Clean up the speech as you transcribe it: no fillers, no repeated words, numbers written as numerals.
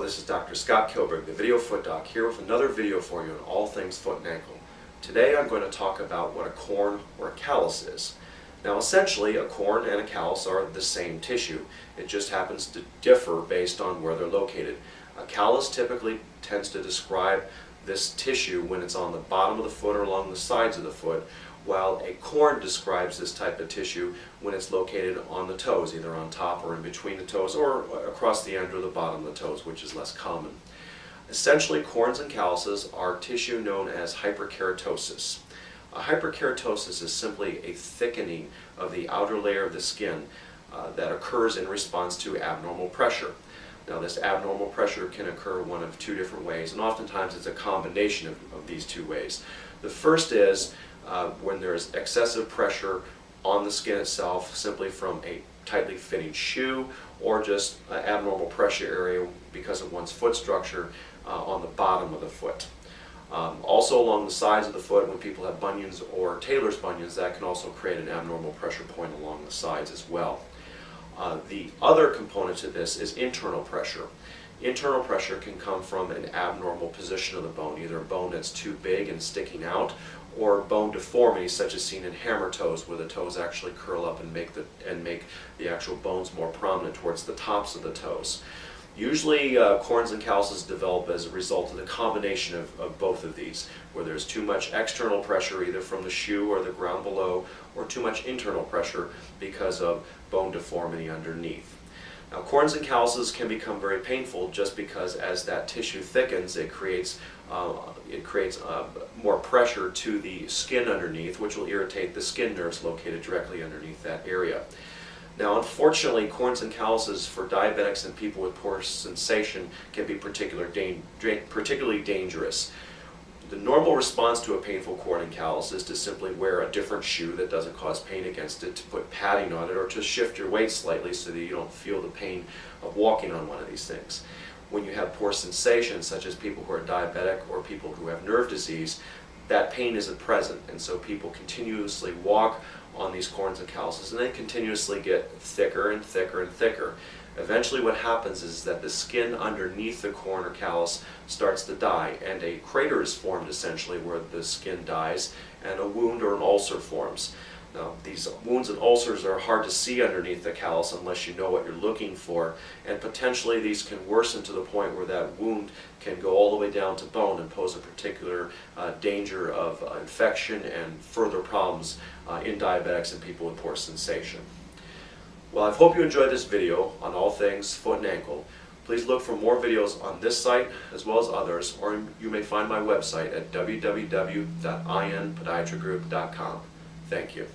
this is Dr. Scott Kilberg, the Video Foot Doc, here with another video for you on all things foot and ankle. Today I'm going to talk about what a corn or a callus is. Now essentially a corn and a callus are the same tissue. It just happens to differ based on where they're located. A callus typically tends to describe this tissue when it's on the bottom of the foot or along the sides of the foot, while a corn describes this type of tissue when it's located on the toes, either on top or in between the toes or across the end or the bottom of the toes, which is less common. Essentially, corns and calluses are tissue known as hyperkeratosis. Hyperkeratosis is simply a thickening of the outer layer of the skin that occurs in response to abnormal pressure. Now, this abnormal pressure can occur one of two different ways, and oftentimes it's a combination of these two ways. The first is when there's excessive pressure on the skin itself, simply from a tightly fitting shoe or just abnormal pressure area because of one's foot structure on the bottom of the foot. Also along the sides of the foot, when people have bunions or tailor's bunions, that can also create an abnormal pressure point along the sides as well. The other component to this is internal pressure. Internal pressure can come from an abnormal position of the bone, either a bone that's too big and sticking out, or bone deformity such as seen in hammer toes, where the toes actually curl up and make the actual bones more prominent towards the tops of the toes. Usually corns and calluses develop as a result of the combination of both of these, where there's too much external pressure either from the shoe or the ground below, or too much internal pressure because of bone deformity underneath. Now, corns and calluses can become very painful just because as that tissue thickens, it creates more pressure to the skin underneath, which will irritate the skin nerves located directly underneath that area. Now, unfortunately, corns and calluses for diabetics and people with poor sensation can be particularly dangerous. The normal response to a painful corn and callus is to simply wear a different shoe that doesn't cause pain against it, to put padding on it, or to shift your weight slightly so that you don't feel the pain of walking on one of these things. When you have poor sensation, such as people who are diabetic or people who have nerve disease, that pain isn't present, and so people continuously walk on these corns and calluses, and they continuously get thicker and thicker and thicker. Eventually what happens is that the skin underneath the corn or callus starts to die, and a crater is formed essentially where the skin dies, and a wound or an ulcer forms. Now, these wounds and ulcers are hard to see underneath the callus unless you know what you're looking for, and potentially these can worsen to the point where that wound can go all the way down to bone and pose a particular danger of infection and further problems in diabetics and people with poor sensation. Well, I hope you enjoyed this video on all things foot and ankle. Please look for more videos on this site as well as others, or you may find my website at www.inpodiatrygroup.com. Thank you.